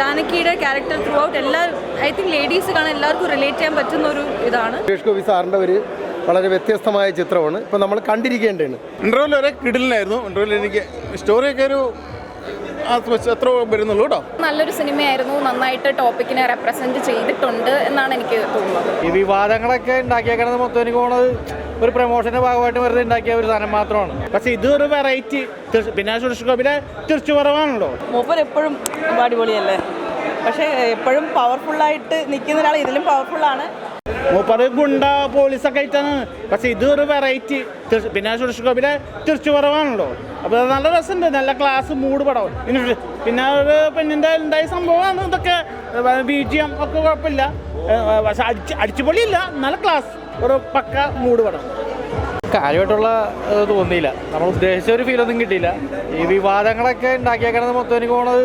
ജാനകിയുടെ character throughout I think ladies കാണാൻ എല്ലാവർക്കും റിലേറ്റ് ചെയ്യാൻ പറ്റുന്ന ഒരു ഇതാണ്. സുരേഷ് ഗോപി സാറിൻ്റെ ഒരു വളരെ വ്യത്യസ്തമായ ചിത്രമാണ് ഇപ്പോൾ നമ്മൾ കണ്ടിരിക്കേണ്ടതാണ്. ഇൻ്റർവ്യൂവിൽ വരെ കിടിലനായിരുന്നു. ഇൻ്റർവ്യൂവിൽ എനിക്ക് സ്റ്റോറിയൊക്കെ ഒരു എത്ര വരുന്നുള്ളൂ കേട്ടോ. നല്ലൊരു സിനിമയായിരുന്നു. നന്നായിട്ട് ടോപ്പിക്കിനെ റെപ്രസെന്റ് ചെയ്തിട്ടുണ്ട് എന്നാണ് എനിക്ക് തോന്നുന്നത്. ഈ വിവാദങ്ങളൊക്കെ ഉണ്ടാക്കിയേക്കണത് മൊത്തം എനിക്ക് പോകുന്നത് ഒരു പ്രൊമോഷന്റെ ഭാഗമായിട്ട് വെറുതെ ഉണ്ടാക്കിയ ഒരു സാധനം മാത്രമാണ്. പക്ഷെ ഇതൊരു വെറൈറ്റി. പിന്നെ സുരേഷ് ഗോപിയുടെ തിരിച്ചു കുറവാണല്ലോ. മൂപ്പർ എപ്പോഴും അടിപൊളിയല്ലേ, പക്ഷേ എപ്പോഴും പവർഫുള്ളായിട്ട് നിൽക്കുന്ന ഒരാൾ ഇതിലും പവർഫുള്ളാണ്. മൂപ്പർ ഗുണ്ട പോലീസൊക്കെ ആയിട്ടാണ്. പക്ഷെ ഇതൊരു വെറൈറ്റി. പിന്നെ സുരേഷ് ഗോപിയുടെ തിരിച്ചു കുറവാണല്ലോ. അപ്പോൾ നല്ല രസമുണ്ട്. നല്ല ക്ലാസ് മൂഡ് പടം. പിന്നെ ഒരു പെണ്ണിൻ്റെ ഉണ്ടായ സംഭവമാണ് ഇതൊക്കെ. BGM ഒക്കെ കുഴപ്പമില്ല. പക്ഷെ അടിച്ചുപൊളിയില്ല. നല്ല ക്ലാസ് ഒരു പക്ക മൂഡ് പടം. കാര്യമായിട്ടുള്ള തോന്നിയില്ല. നമ്മൾ ഉദ്ദേശിച്ച ഒരു ഫീലൊന്നും കിട്ടിയില്ല. ഈ വിവാദങ്ങളൊക്കെ ഉണ്ടാക്കിയേക്കണത് മൊത്തം എനിക്ക് പോകുന്നത്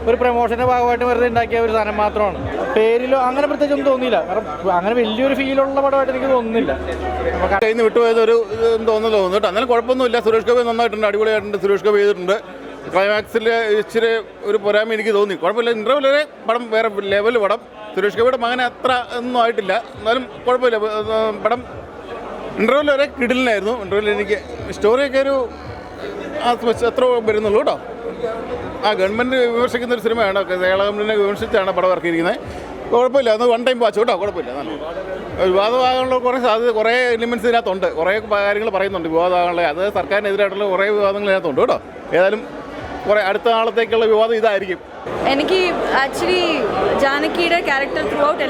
ഒരു പ്രൊമോഷന്റെ ഭാഗമായിട്ട് വെറുതെ ഉണ്ടാക്കിയ ഒരു സാധനം മാത്രമാണ്. പേരിലോ അങ്ങനെ പ്രത്യേകിച്ചൊന്നും തോന്നിയില്ല. കാരണം അങ്ങനെ വലിയൊരു ഫീലുള്ള പടമായിട്ട് എനിക്ക് തോന്നുന്നില്ല. കയ്യിൽ നിന്ന് വിട്ടുപോയത് ഒരു തോന്നുന്നു കേട്ടോ. എന്നാലും കുഴപ്പമൊന്നുമില്ല. സുരേഷ് ഗോപി നന്നായിട്ടുണ്ട്, അടിപൊളിയായിട്ടുണ്ട്. സുരേഷ് ഗോപി ചെയ്തിട്ടുണ്ട്. ക്ലൈമാക്സിൽ ഇച്ചിരി ഒരു പോരായ്മ എനിക്ക് തോന്നി. കുഴപ്പമില്ല. ഇൻ്റർവ്യൂവിൽ വരെ പടം വേറെ ലെവൽ പടം. സുരേഷ് ഗോപിയുടെ മകനെ അത്ര ഒന്നും ആയിട്ടില്ല, എന്നാലും കുഴപ്പമില്ല. പടം ഇൻ്റർവ്യൂവിൽ വരെ കിടിലനായിരുന്നു. ഇൻ്റർവ്യൂവിൽ എനിക്ക് സ്റ്റോറിയൊക്കെ ഒരു എത്ര വരുന്നുള്ളൂ കേട്ടോ. ഗവൺമെൻറ് വിമർശിക്കുന്ന ഒരു സിനിമയാണ്. കേരള ഗവൺമെൻറ്റിനെ വിമർശിച്ചാണ് പടം ഇറക്കിയിരിക്കുന്നത്. കുഴപ്പമില്ല. അത് വൺ ടൈം വാച്ച് കേട്ടോ. കുഴപ്പമില്ല. വിവാദമാകാനുള്ള കുറേ സാധ്യത, കുറേ എലിമെൻറ്റ്സ് ഇതിനകത്തുണ്ട്. കുറേ കാര്യങ്ങൾ പറയുന്നുണ്ട് വിവാദമാകാനുള്ള. അത് സർക്കാരിനെതിരായിട്ടുള്ള കുറേ വിവാദങ്ങൾ ഇതിനകത്തുണ്ട് കേട്ടോ. ഏതായാലും കുറേ അടുത്ത നാളത്തേക്കുള്ള വിവാദം ഇതായിരിക്കും. എനിക്ക് ആക്ച്വലി ജാനകിയുടെ character throughout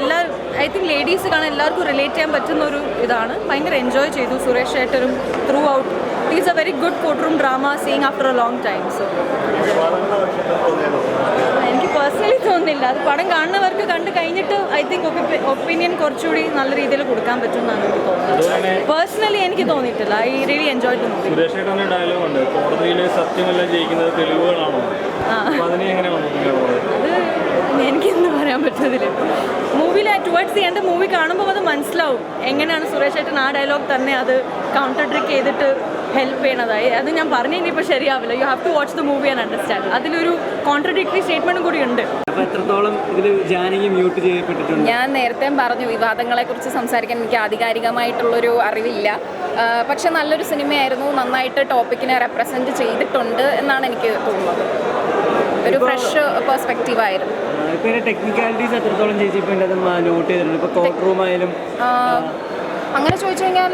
I think ladies കാണാൻ എല്ലാവർക്കും റിലേറ്റ് ചെയ്യാൻ പറ്റുന്ന ഒരു ഇതാണ്. ഭയങ്കര എൻജോയ് ചെയ്തു സുരേഷ് ഏട്ടനും through out. Is A very good court room drama seeing after A long time. So എനിക്ക് പേഴ്സണലി തോന്നുന്നില്ല. അത് പടം കാണുന്നവർക്ക് കണ്ടു കഴിഞ്ഞിട്ട് ഐ തിങ്ക് ഒപ്പീനിയൻ കുറച്ചുകൂടി നല്ല രീതിയിൽ കൊടുക്കാൻ പറ്റുമെന്നാണ് എനിക്ക് തോന്നുന്നത്. പേഴ്സണലി എനിക്ക് തോന്നിയിട്ടില്ല. I really enjoy the movie. സുരേഷേട്ടൻ്റെ ഡയലോഗുണ്ട്, കോടതിയിൽ സത്യമെല്ലാം ജയിക്കുന്നത് തെളിവുകളാണോ? അത് എനിക്കെന്ത് പറയാൻ പറ്റതില്ല. മൂവിയിൽ ടുവേർഡ്സ് ദി എൻഡ് മൂവി കാണുമ്പോൾ അത് മനസ്സിലാവും എങ്ങനെയാണ് സുരേഷ് ഏട്ടൻ ആ ഡയലോഗ് തന്നെ അത് കൗണ്ടർ ട്രിക്ക് ചെയ്തിട്ട് ഹെൽപ്പ് ചെയ്യണതായി. അത് ഞാൻ പറഞ്ഞു ഇനിയിപ്പോൾ ശരിയാവില്ല. You have to watch the movie and understand. അതിലൊരു കോൺട്രഡിക്ടറി സ്റ്റേറ്റ്മെൻറ്റും കൂടി ഉണ്ട്. ഞാൻ നേരത്തെ പറഞ്ഞു, വിവാദങ്ങളെക്കുറിച്ച് സംസാരിക്കാൻ എനിക്ക് ആധികാരികമായിട്ടുള്ളൊരു അറിവില്ല. പക്ഷെ നല്ലൊരു സിനിമയായിരുന്നു. നന്നായിട്ട് ടോപ്പിക്കിനെ റെപ്രസെന്റ് ചെയ്തിട്ടുണ്ട് എന്നാണ് എനിക്ക് തോന്നുന്നത്. ഒരു ഫ്രഷ് പെർസ്പെക്റ്റീവ് ആയിരുന്നു. ടെക്നിക്കാലിറ്റീസ് എത്രത്തോളം നോട്ട് ചെയ്തിട്ടുണ്ട്? ഇപ്പോൾ കോർട്ട് റൂം ആയാലും അങ്ങനെ ചോദിച്ചു കഴിഞ്ഞാൽ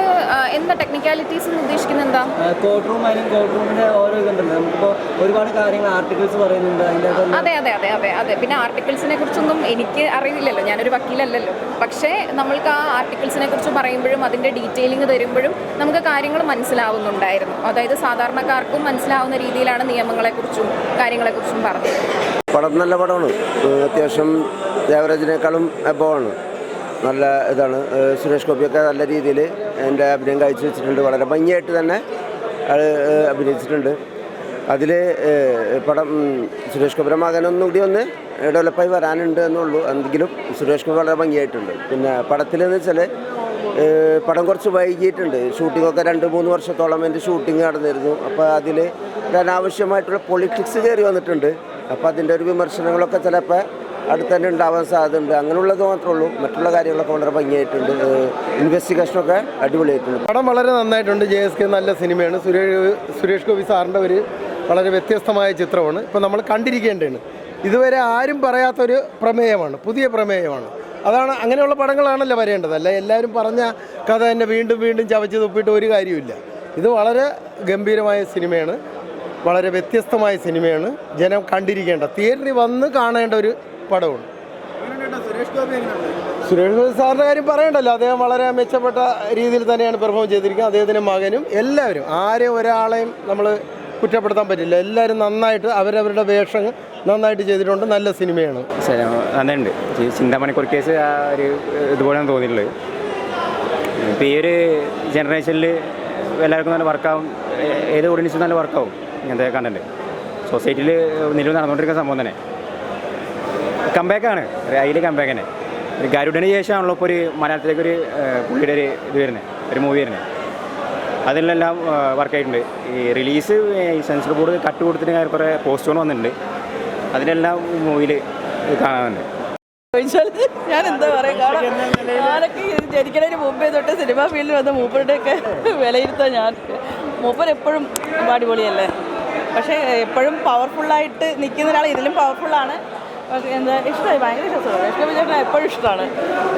എന്താ ടെക്നിക്കാലിറ്റീസ് എന്ന് ഉദ്ദേശിക്കുന്നത്? എന്താ കോർട്ട് റൂം ആയാലും കോർട്ട് റൂമിൻ്റെ ഓരോ ഇതുണ്ടല്ലോ, നമുക്കിപ്പോൾ ഒരുപാട് കാര്യങ്ങൾ ആർട്ടിക്കിൾസ് പറയുന്നുണ്ട് അതിൻ്റെ. അതെ. പിന്നെ ആർട്ടിക്കിൾസിനെ കുറിച്ചൊന്നും എനിക്ക് അറിയില്ലല്ലോ, ഞാനൊരു വക്കീലല്ലല്ലോ. പക്ഷേ നമ്മൾക്ക് ആ ആർട്ടിക്കിൾസിനെ കുറിച്ച് പറയുമ്പോഴും അതിൻ്റെ ഡീറ്റെയിലിംഗ് തരുമ്പോഴും നമുക്ക് കാര്യങ്ങൾ മനസ്സിലാവുന്നുണ്ടായിരുന്നു. അതായത് സാധാരണക്കാർക്കും മനസ്സിലാവുന്ന രീതിയിലാണ് നിയമങ്ങളെക്കുറിച്ചും കാര്യങ്ങളെക്കുറിച്ചും പറഞ്ഞത്. പടം നല്ല പടമാണ്. അത്യാവശ്യം ദേവരാജിനേക്കാളും എബോവാണ്. നല്ല ഇതാണ്. സുരേഷ് ഗോപിയൊക്കെ നല്ല രീതിയിൽ എൻ്റെ അഭിനയം കാഴ്ച വെച്ചിട്ടുണ്ട്. വളരെ ഭംഗിയായിട്ട് തന്നെ അഭിനയിച്ചിട്ടുണ്ട്. അതിൽ പടം സുരേഷ് ഗോപിയുടെ മകനൊന്നും കൂടി ഒന്ന് ഡെവലപ്പായി വരാനുണ്ട് എന്നുള്ളൂ. എന്തെങ്കിലും സുരേഷ് ഗോപി വളരെ ഭംഗിയായിട്ടുണ്ട്. പിന്നെ പടത്തിലെന്ന് വെച്ചാൽ പടം കുറച്ച് വൈകിയിട്ടുണ്ട്. ഷൂട്ടിങ്ങൊക്കെ 2-3 വർഷത്തോളം എൻ്റെ ഷൂട്ടിങ് നടന്നിരുന്നു. അപ്പോൾ അതിൽ അനാവശ്യമായിട്ടുള്ള പൊളിറ്റിക്സ് കയറി വന്നിട്ടുണ്ട്. അപ്പോൾ അതിൻ്റെ ഒരു വിമർശനങ്ങളൊക്കെ ചിലപ്പോൾ അടുത്ത് തന്നെ ഉണ്ടാവാൻ സാധ്യതയുണ്ട്. അങ്ങനെയുള്ളത് മാത്രമേ ഉള്ളൂ. മറ്റുള്ള കാര്യങ്ങളൊക്കെ വളരെ ഭംഗിയായിട്ടുണ്ട്. ഇൻവെസ്റ്റിഗേഷനൊക്കെ അടിപൊളിയായിട്ടുണ്ട്. പടം വളരെ നന്നായിട്ടുണ്ട്. JSK നല്ല സിനിമയാണ്. സുരേഷ് ഗോപി സാറിൻ്റെ ഒരു വളരെ വ്യത്യസ്തമായ ചിത്രമാണ് ഇപ്പോൾ നമ്മൾ കണ്ടിരിക്കേണ്ടതാണ്. ഇതുവരെ ആരും പറയാത്തൊരു പ്രമേയമാണ്, പുതിയ പ്രമേയമാണ്. അതാണ്, അങ്ങനെയുള്ള പടങ്ങളാണല്ലോ വരേണ്ടത്. അല്ല എല്ലാവരും പറഞ്ഞ കഥ തന്നെ വീണ്ടും വീണ്ടും ചവച്ച് തുപ്പിയിട്ട് ഒരു കാര്യമില്ല. ഇത് വളരെ ഗംഭീരമായ സിനിമയാണ്, വളരെ വ്യത്യസ്തമായ സിനിമയാണ്. ജനം കണ്ടിരിക്കേണ്ട, തിയേറ്ററിൽ വന്ന് കാണേണ്ട ഒരു പടമാണ്. സുരേഷ് ഗോപി സാറിൻ്റെ കാര്യം പറയണ്ടല്ലോ. അദ്ദേഹം വളരെ മെച്ചപ്പെട്ട രീതിയിൽ തന്നെയാണ് പെർഫോം ചെയ്തിരിക്കുന്നത്. അദ്ദേഹത്തിൻ്റെ മകനും എല്ലാവരും, ആരെയും ഒരാളെയും നമ്മൾ കുറ്റപ്പെടുത്താൻ പറ്റില്ല. എല്ലാവരും നന്നായിട്ട് അവരവരുടെ വേഷം നന്നായിട്ട് ചെയ്തിട്ടുണ്ട്. നല്ല സിനിമയാണ്. നന്നായിട്ടുണ്ട്. ചിന്താമണിക്കൂർ കേസ് ആ ഒരു ഇതുപോലെയാണ് തോന്നിയിട്ടുള്ളത്. ഇപ്പോൾ ഈ ഒരു ജനറേഷനിൽ എല്ലാവർക്കും നല്ല വർക്കാവും. ഏത് ഓഡിയൻസും നല്ല വർക്കാവും ഇങ്ങനത്തെ കണ്ടന്റ്. സൊസൈറ്റിയിൽ നിലവിൽ നടന്നുകൊണ്ടിരിക്കുന്ന സംഭവം തന്നെ. കംബാക്കാണ്, അതിൽ കംബാക്ക് തന്നെ. ഒരു ഗരുഡന് ശേഷമാണല്ലോ ഇപ്പോൾ ഒരു മലയാളത്തിലേക്കൊരു പുള്ളിയുടെ ഒരു ഇത് വരുന്നത്, ഒരു മൂവി വരുന്നത്. അതിലെല്ലാം വർക്കായിട്ടുണ്ട്. ഈ റിലീസ് ഈ സെൻസർ ബോർഡ് കട്ട് കൊടുത്തിട്ട് കുറേ പോസ്റ്ററുകൾ വന്നിട്ടുണ്ട്. അതിനെല്ലാം മൂവിയിൽ കാണാൻ തന്നെ. ചോദിച്ചാൽ ഞാൻ എന്താ പറയുക, കാരണം ഞാനൊക്കെ ജനിക്കുന്നതിന് മുമ്പേ തൊട്ട് സിനിമാ ഫീൽഡിൽ വന്ന മൂപ്പരുടെയൊക്കെ വിലയിരുത്താൻ ഞാൻ മൂപ്പർ എപ്പോഴും അടിപൊളിയല്ലേ. പക്ഷേ എപ്പോഴും പവർഫുള്ളായിട്ട് നിൽക്കുന്ന ഒരാൾ ഇതിലും പവർഫുള്ളാണ്. പക്ഷേ എന്താ ഇഷ്ടമായി, ഭയങ്കര ഇഷ്ടമാണ്. സുരേഷ് ഗോപി ചേട്ടൻ എപ്പോഴും ഇഷ്ടമാണ്,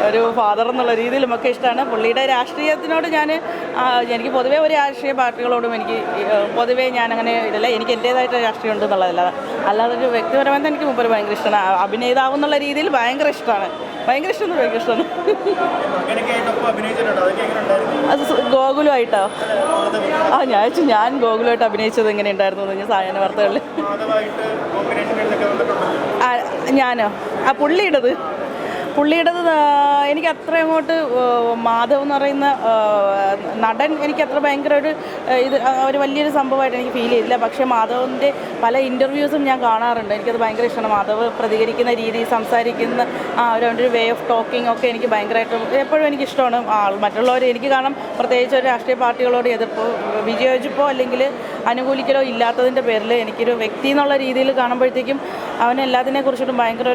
ഒരു ഫാദർ എന്നുള്ള രീതിയിലുമൊക്കെ ഇഷ്ടമാണ്. പുള്ളിയുടെ രാഷ്ട്രീയത്തിനോട് എനിക്ക് പൊതുവേ ഒരു രാഷ്ട്രീയ പാർട്ടികളോടും എനിക്ക് പൊതുവേ ഞാനങ്ങനെ ഇതില്ല. എനിക്ക് എൻ്റേതായിട്ട് രാഷ്ട്രീയം ഉണ്ടെന്നുള്ളതല്ല, അല്ലാതെ ഒരു വ്യക്തിപരമായിട്ട് എനിക്ക് മുമ്പ് ഭയങ്കര ഇഷ്ടമാണ്. അഭിനേതാവെന്നുള്ള രീതിയിൽ ഭയങ്കര ഇഷ്ടമാണ്, ഭയങ്കര ഇഷ്ടമാണ്, ഭയങ്കര ഇഷ്ടമാണ്. അത് ഗോകുലുമായിട്ടോ? ഞാൻ ഗോകുലുമായിട്ട് അഭിനയിച്ചത് എങ്ങനെ ഉണ്ടായിരുന്നു എന്ന് സായാഹ്ന വാർത്തകളിൽ. ഞാനോ? പുള്ളിയുടേത് എനിക്ക് അത്ര അങ്ങോട്ട് മാധവ് എന്ന് പറയുന്ന നടൻ എനിക്ക് അത്ര ഭയങ്കര ഒരു വലിയൊരു സംഭവമായിട്ട് എനിക്ക് ഫീൽ ചെയ്തില്ല. പക്ഷേ മാധവിൻ്റെ പല ഇൻ്റർവ്യൂസും ഞാൻ കാണാറുണ്ട്. എനിക്കത് ഭയങ്കര ഇഷ്ടമാണ്. മാധവ് പ്രതികരിക്കുന്ന രീതി, സംസാരിക്കുന്ന ഒരു വേ ഓഫ് ടോക്കിംഗ് ഒക്കെ എനിക്ക് ഭയങ്കരമായിട്ട് എപ്പോഴും എനിക്കിഷ്ടമാണ്. മറ്റുള്ളവർ എനിക്ക് കാണാം, പ്രത്യേകിച്ച് ഒരു രാഷ്ട്രീയ പാർട്ടികളോട് എതിർപ്പോ വിജയിച്ചപ്പോൾ അല്ലെങ്കിൽ അനുകൂലിക്കലോ ഇല്ലാത്തതിൻ്റെ പേരിൽ എനിക്കൊരു വ്യക്തി എന്നുള്ള രീതിയിൽ കാണുമ്പോഴത്തേക്കും അവന് എല്ലാത്തിനെ കുറിച്ചിട്ടും ഭയങ്കര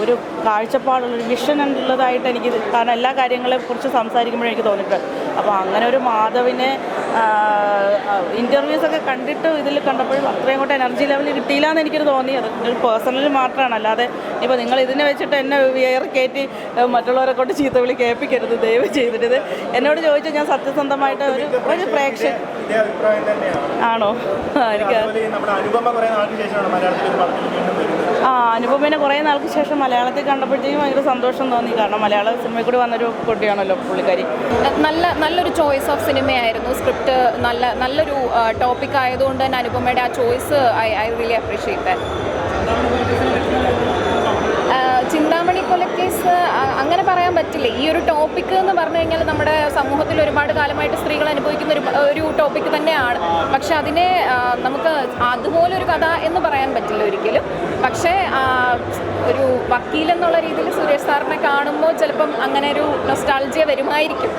ഒരു കാഴ്ചപ്പാടുള്ളൊരു വിഷൻ ഉള്ളതായിട്ട് എനിക്ക്, കാരണം എല്ലാ കാര്യങ്ങളെക്കുറിച്ച് സംസാരിക്കുമ്പോഴും എനിക്ക് തോന്നിയിട്ടുണ്ട്. അപ്പോൾ അങ്ങനെ ഒരു മാധവിനെ ഇൻ്റർവ്യൂസൊക്കെ കണ്ടിട്ട് ഇതിൽ കണ്ടപ്പോഴും അത്രയും കൂടെ എനർജി ലെവൽ കിട്ടിയില്ല എന്ന് എനിക്കൊരു തോന്നി. അത് ഒരു പേഴ്സണലി മാത്രമാണ്, അല്ലാതെ ഇപ്പോൾ നിങ്ങൾ ഇതിനെ വെച്ചിട്ട് എന്നെ വേറെ കയറ്റി മറ്റുള്ളവരെ കൊണ്ട് ചീത്ത വിളി കേൾപ്പിക്കരുത് ദയവ് ചെയ്തിട്ട്. എന്നോട് ചോദിച്ചാൽ ഞാൻ സത്യസന്ധമായിട്ട് ഒരു പ്രേക്ഷകൻ ആണോ? എനിക്ക് അനുപമേനെ കുറേ നാൾക്ക് ശേഷം മലയാളത്തിൽ കണ്ടപ്പോഴത്തേക്കും ഭയങ്കര സന്തോഷം തോന്നി. കാരണം മലയാള സിനിമയിൽ കൂടി വന്നൊരു കുട്ടിയാണല്ലോ പുള്ളിക്കാരി. നല്ലൊരു ചോയ്സ് ഓഫ് സിനിമയായിരുന്നു. സ്ക്രിപ്റ്റ് നല്ലൊരു ടോപ്പിക് ആയതുകൊണ്ട് തന്നെ അനുപമയുടെ ആ choice I really appreciate that. Chinthamani Kolacase അങ്ങനെ പറയാൻ പറ്റില്ല. ഈ ഒരു ടോപ്പിക് എന്ന് പറഞ്ഞു കഴിഞ്ഞാൽ നമ്മുടെ സമൂഹത്തിൽ ഒരുപാട് കാലമായിട്ട് സ്ത്രീകൾ അനുഭവിക്കുന്ന ഒരു ടോപ്പിക് തന്നെയാണ്. പക്ഷെ അതിനെ നമുക്ക് അതുപോലൊരു കഥ എന്ന് പറയാൻ പറ്റില്ല ഒരിക്കലും. പക്ഷേ ഒരു വക്കീലെന്നുള്ള രീതിയിൽ സുരേഷ് സാറിനെ കാണുമ്പോൾ ചിലപ്പം അങ്ങനെ ഒരു നൊസ്റ്റാൾജിയ വരുമായിരിക്കും.